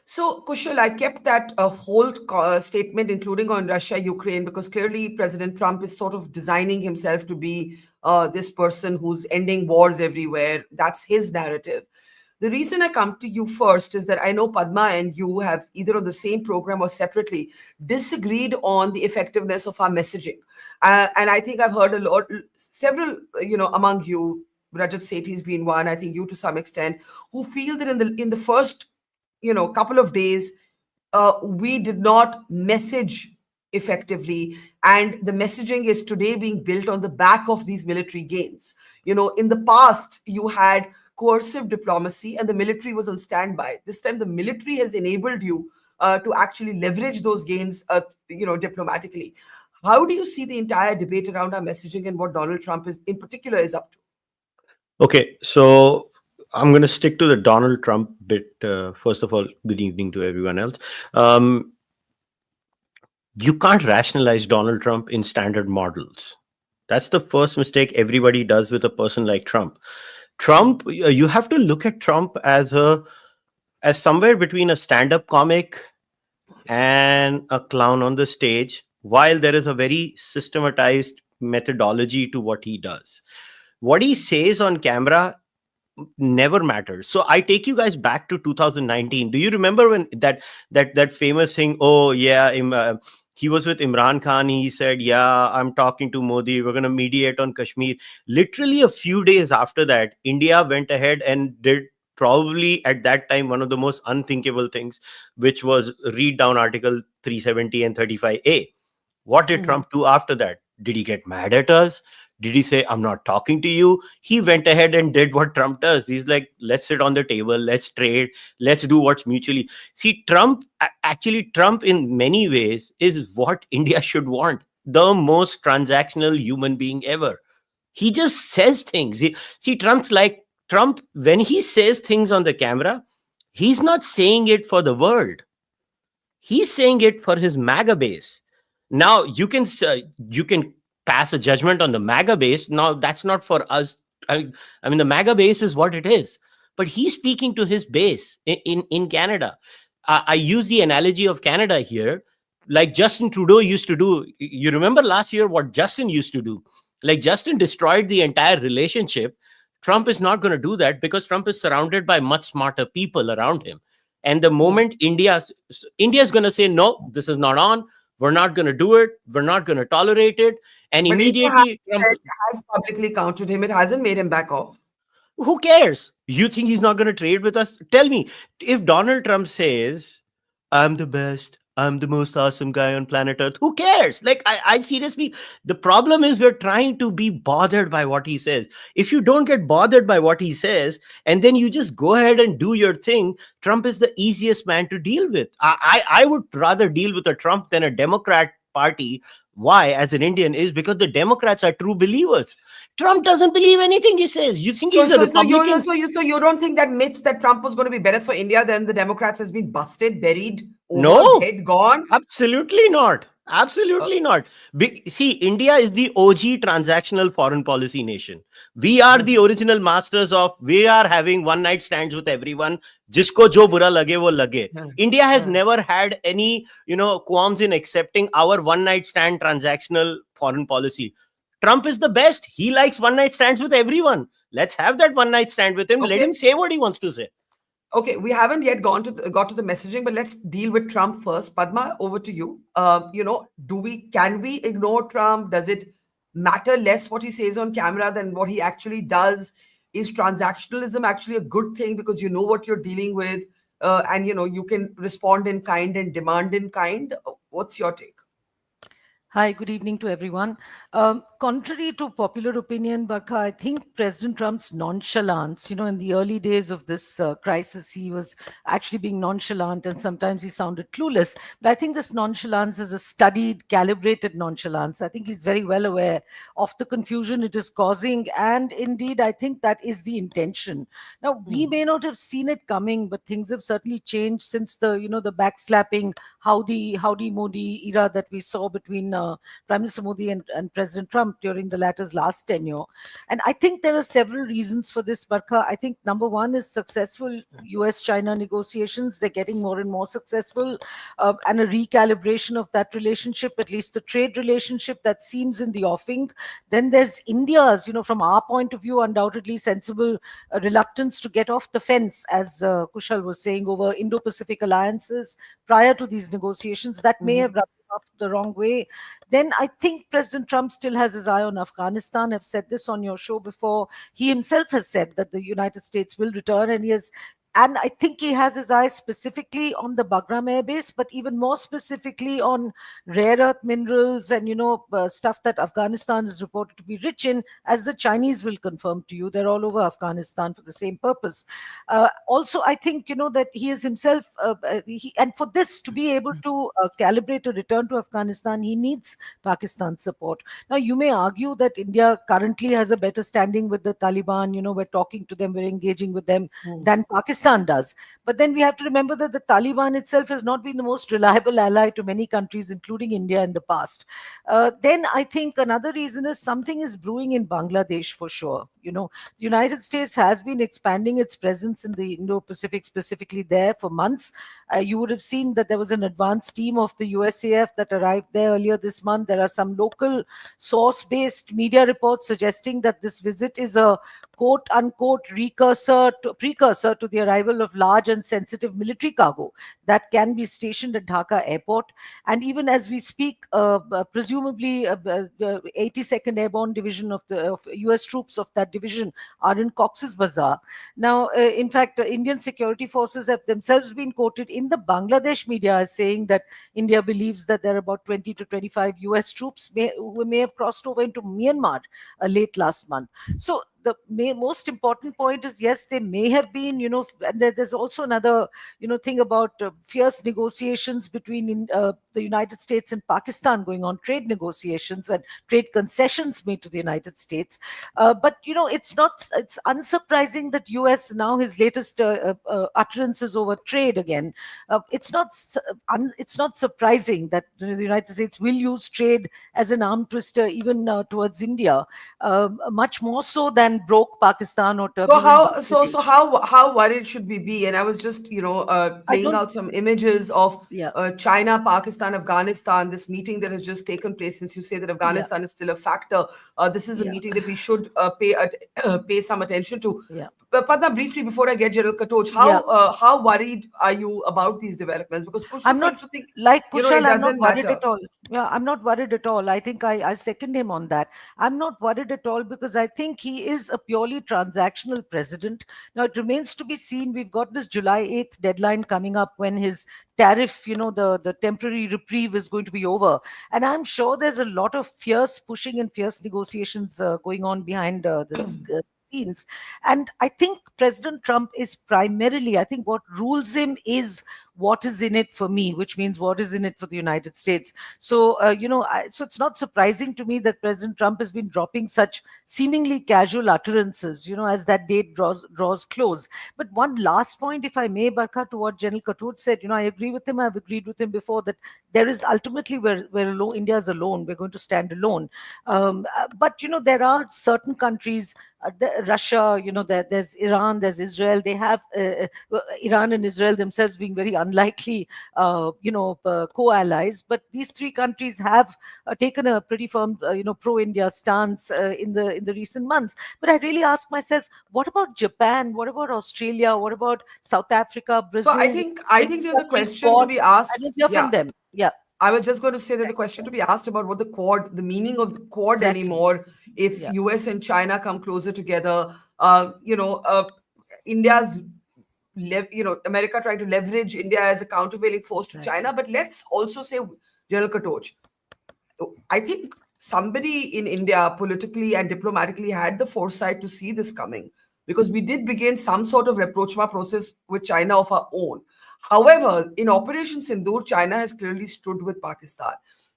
So, Kushal, I kept that whole statement, including on Russia, Ukraine, because clearly President Trump is sort of designing himself to be this person who's ending wars everywhere. That's his narrative. The reason I come to you first is that I know Padma and you have either on the same program or separately disagreed on the effectiveness of our messaging. And I think I've heard a lot, several, among you, Rajat Sethi's been one, I think you to some extent, who feel that in the first couple of days we did not message effectively, and the messaging is today being built on the back of these military gains. In the past you had coercive diplomacy and the military was on standby. This time the military has enabled you to actually leverage those gains diplomatically. How do you see the entire debate around our messaging and what Donald Trump is in particular is up to? Okay, so I'm going to stick to the Donald Trump bit. First of all, good evening to everyone else. You can't rationalize Donald Trump in standard models. That's the first mistake everybody does with a person like Trump. You have to look at Trump as somewhere between a stand-up comic and a clown on the stage, while there is a very systematized methodology to what he does. What he says on camera never matters. So I take you guys back to 2019. Do you remember when that famous thing? Oh yeah, he was with Imran Khan. He said, "Yeah, I'm talking to Modi. We're going to mediate on Kashmir." Literally a few days after that, India went ahead and did probably at that time one of the most unthinkable things, which was read down Article 370 and 35A. What did Trump do after that? Did he get mad at us? Did he say, I'm not talking to you? He went ahead and did what Trump does. He's like, let's sit on the table, let's trade, let's do what's mutually. See, Trump in many ways is what India should want. The most transactional human being ever. He just says things. Trump, when he says things on the camera, he's not saying it for the world. He's saying it for his MAGA base. Now, you can pass a judgment on the MAGA base. Now, that's not for us. I mean, the MAGA base is what it is. But he's speaking to his base in Canada. I use the analogy of Canada here, like Justin Trudeau used to do. You remember last year what Justin used to do? Like Justin destroyed the entire relationship. Trump is not going to do that because Trump is surrounded by much smarter people around him. And the moment India's going to say, no, this is not on. We're not going to do it. We're not going to tolerate it. And But immediately, Trump has publicly countered him. It hasn't made him back off. Who cares? You think he's not going to trade with us? Tell me, if Donald Trump says, I'm the best, I'm the most awesome guy on planet Earth, who cares? Like, I seriously, the problem is we're trying to be bothered by what he says. If you don't get bothered by what he says, and then you just go ahead and do your thing, Trump is the easiest man to deal with. I would rather deal with a Trump than a Democrat party. Why, as an Indian, is because the Democrats are true believers. Trump doesn't believe anything he says. You think he's a Republican? So you don't think that myth that Trump was going to be better for India than the Democrats has been busted, buried, over, head gone? Absolutely not. Absolutely not. See, India is the OG transactional foreign policy nation. We are the original masters of, we are having one night stands with everyone. Jisko jo bura lage wo lage. India has never had any, qualms in accepting our one night stand transactional foreign policy. Trump is the best. He likes one night stands with everyone. Let's have that one night stand with him. Okay. Let him say what he wants to say. Okay, we haven't yet got to the messaging, but let's deal with Trump first. Padma, over to you. Can we ignore Trump? Does it matter less what he says on camera than what he actually does? Is transactionalism actually a good thing because you know what you're dealing with, and you can respond in kind and demand in kind? What's your take? Hi, good evening to everyone. Contrary to popular opinion, Barkha, I think President Trump's nonchalance, in the early days of this crisis, he was actually being nonchalant and sometimes he sounded clueless. But I think this nonchalance is a studied, calibrated nonchalance. I think he's very well aware of the confusion it is causing. And indeed, I think that is the intention. Now, we may not have seen it coming, but things have certainly changed since the backslapping, howdy Modi era that we saw between Prime Minister Modi and President Trump. Trump during the latter's last tenure. And I think there are several reasons for this, Barkha. I think number one is successful US-China negotiations. They're getting more and more successful, and a recalibration of that relationship, at least the trade relationship that seems in the offing. Then there's India's, from our point of view, undoubtedly sensible reluctance to get off the fence, as Kushal was saying, over Indo-Pacific alliances prior to these negotiations. That may have rubbed him up the wrong way. Then I think President Trump still has his eye on Afghanistan. I've said this on your show before. He himself has said that the United States will return, and I think he has his eyes specifically on the Bagram Air Base, but even more specifically on rare earth minerals and, stuff that Afghanistan is reported to be rich in, as the Chinese will confirm to you. They're all over Afghanistan for the same purpose. Also, I think, that he is himself, and for this to be able to calibrate a return to Afghanistan, he needs Pakistan's support. Now, you may argue that India currently has a better standing with the Taliban. We're talking to them, we're engaging with them than Pakistan does. But then we have to remember that the Taliban itself has not been the most reliable ally to many countries, including India, in the past. Then I think another reason is something is brewing in Bangladesh for sure. The United States has been expanding its presence in the Indo-Pacific, specifically there, for months. You would have seen that there was an advanced team of the USAF that arrived there earlier this month. There are some local source-based media reports suggesting that this visit is a quote-unquote precursor to the arrival of large and sensitive military cargo that can be stationed at Dhaka airport. And even as we speak, presumably the 82nd Airborne Division of US troops of that division are in Cox's Bazar. Now, in fact, Indian security forces have themselves been quoted in the Bangladesh media as saying that India believes that there are about 20 to 25 US troops who may have crossed over into Myanmar late last month. So the most important point is, yes, they may have been, and there's also another, thing about fierce negotiations between the United States and Pakistan going on, trade negotiations and trade concessions made to the United States. But, it's unsurprising that US now, his latest utterances over trade again, it's not surprising that the United States will use trade as an arm twister even towards India, much more so than broke Pakistan or So turbulent how worried should we be? And I was just I playing don't. out some images of Yeah, China, Pakistan, Afghanistan. This meeting that has just taken place. Since you say that yeah, Afghanistan is still a factor, this is a yeah, meeting that we should pay some attention to. yeah, But Padma, briefly before I get General Katoch, yeah. how worried are you about these developments? Because Kushal I'm not seems to think like it Kushal. I'm not doesn't worried matter. at all. Yeah, I'm not worried at all. I think I second him on that. I'm not worried at all because I think he is a purely transactional president. Now it remains to be seen. We've got this July 8th deadline coming up when his tariff, the temporary reprieve is going to be over. And I'm sure there's a lot of fierce pushing and fierce negotiations going on behind this scenes. And I think President Trump is primarily, I think what rules him is what is in it for me, which means what is in it for the United States. So, so it's not surprising to me that President Trump has been dropping such seemingly casual utterances, as that date draws close. But one last point, if I may, Barkha, to what General Katoch said, I agree with him. I've agreed with him before that there is ultimately we're alone. India is alone. We're going to stand alone. But, there are certain countries, Russia, there's Iran, there's Israel. They have Iran and Israel themselves being very unlikely, co-allies. But these three countries have taken a pretty firm, pro-India stance in the recent months. But I really ask myself, what about Japan? What about Australia? What about South Africa, So I Brazil? think I Big think there's a countries question to fought. be I asked. don't hear from Yeah. them. Yeah, I was just going to say there's a question to be asked about what the meaning of the Quad exactly. anymore. If Yeah, US and China come closer together, India's, America trying to leverage India as a countervailing force to China. exactly. But let's also say, General Katoch, I think somebody in India politically and diplomatically had the foresight to see this coming, because we did begin some sort of rapprochement process with China of our own. However, in Operation Sindoor, China has clearly stood with Pakistan.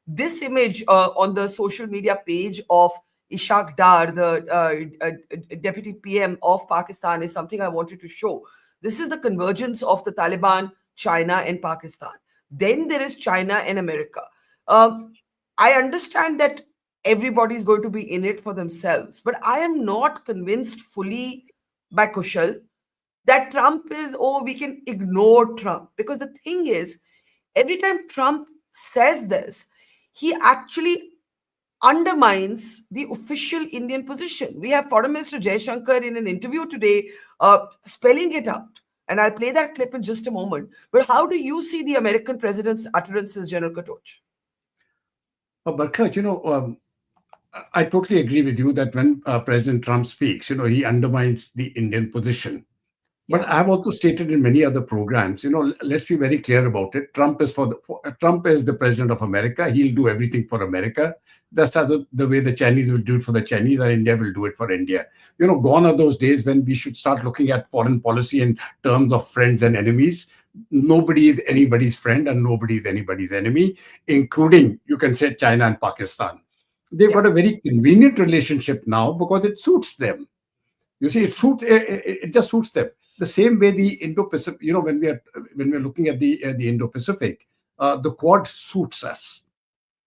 This image on the social media page of Ishaq Dar, the deputy PM of Pakistan, is something I wanted to show. This is the convergence of the Taliban, China, and Pakistan. Then there is China and America. Um, I understand that everybody's going to be in it for themselves. But I am not convinced fully by Kushal that Trump is, oh, we can ignore Trump. Because the thing is, every time Trump says this, he actually undermines the official Indian position. We have Foreign Minister Jaishankar in an interview today spelling it out. And I'll play that clip in just a moment. But how do you see the American president's utterances, General Katoch? Barkha, I totally agree with you that when President Trump speaks, he undermines the Indian position. But Yeah. I've also stated in many other programs, let's be very clear about it. Trump is Trump is the president of America. He'll do everything for America. That's the way the Chinese will do it for the Chinese, and India will do it for India. Gone are those days when we should start looking at foreign policy in terms of friends and enemies. Nobody is anybody's friend and nobody is anybody's enemy, including, you can say, China and Pakistan. They've got a very convenient relationship now because it suits them. You see, it just suits them. The same way the Indo-Pacific, when we're looking at the Indo-Pacific, the Quad suits us.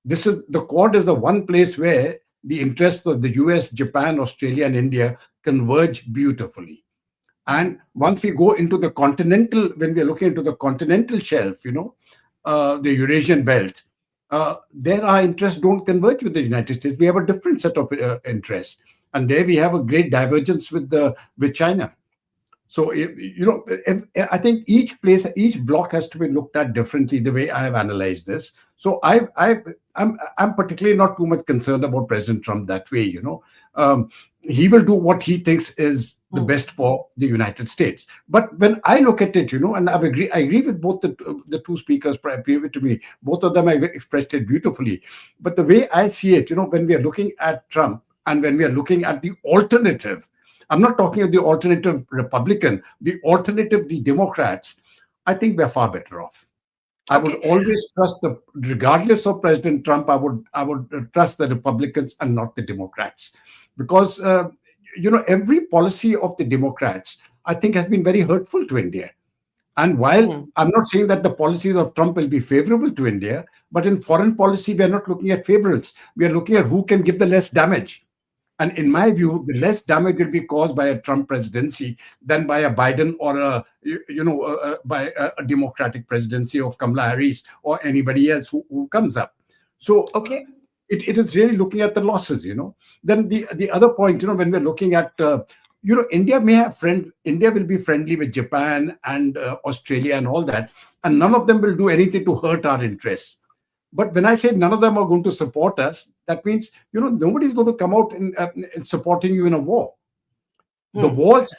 The Quad is the one place where the interests of the US, Japan, Australia, and India converge beautifully. And once we go into the continental, when we're looking into the continental shelf, the Eurasian belt, there our interests don't converge with the United States. We have a different set of interests, and there we have a great divergence with China. So I think each block has to be looked at differently. The way I have analyzed this, so I'm particularly not too much concerned about President Trump that way. He will do what he thinks is the best for the United States. But when I look at it, and I agree with both the two speakers prior to me. Both of them have expressed it beautifully. But the way I see it, when we are looking at Trump and when we are looking at the alternative. I'm not talking of the alternative Republican, the alternative, the Democrats. I think we're far better off. I would always trust regardless of President Trump, I would trust the Republicans and not the Democrats. Because, every policy of the Democrats, I think, has been very hurtful to India. And while I'm not saying that the policies of Trump will be favorable to India, but in foreign policy, we are not looking at favorites. We are looking at who can give the less damage. And in my view, the less damage will be caused by a Trump presidency than by a Biden or by a Democratic presidency of Kamala Harris or anybody else who comes up. So it is really looking at the losses. Then the other point, when we're looking at India will be friendly with Japan and Australia and all that, and none of them will do anything to hurt our interests. But when I say none of them are going to support us, that means, nobody's going to come out in supporting you in a war. The wars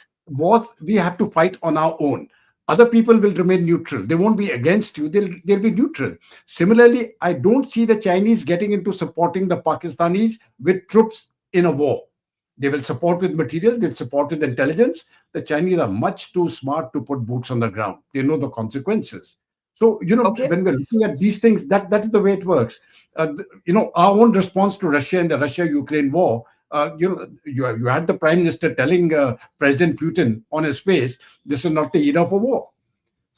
we have to fight on our own. Other people will remain neutral. They won't be against you. They'll be neutral. Similarly, I don't see the Chinese getting into supporting the Pakistanis with troops in a war. They will support with material. They'll support with intelligence. The Chinese are much too smart to put boots on the ground. They know the consequences. So, when we're looking at these things, that is the way it works. Our own response to Russia in the Russia-Ukraine war, you had the Prime Minister telling President Putin on his face, this is not the era for war.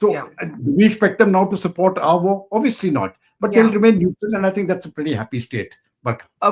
So do we expect them now to support our war? Obviously not. But they'll remain neutral, and I think that's a pretty happy state. But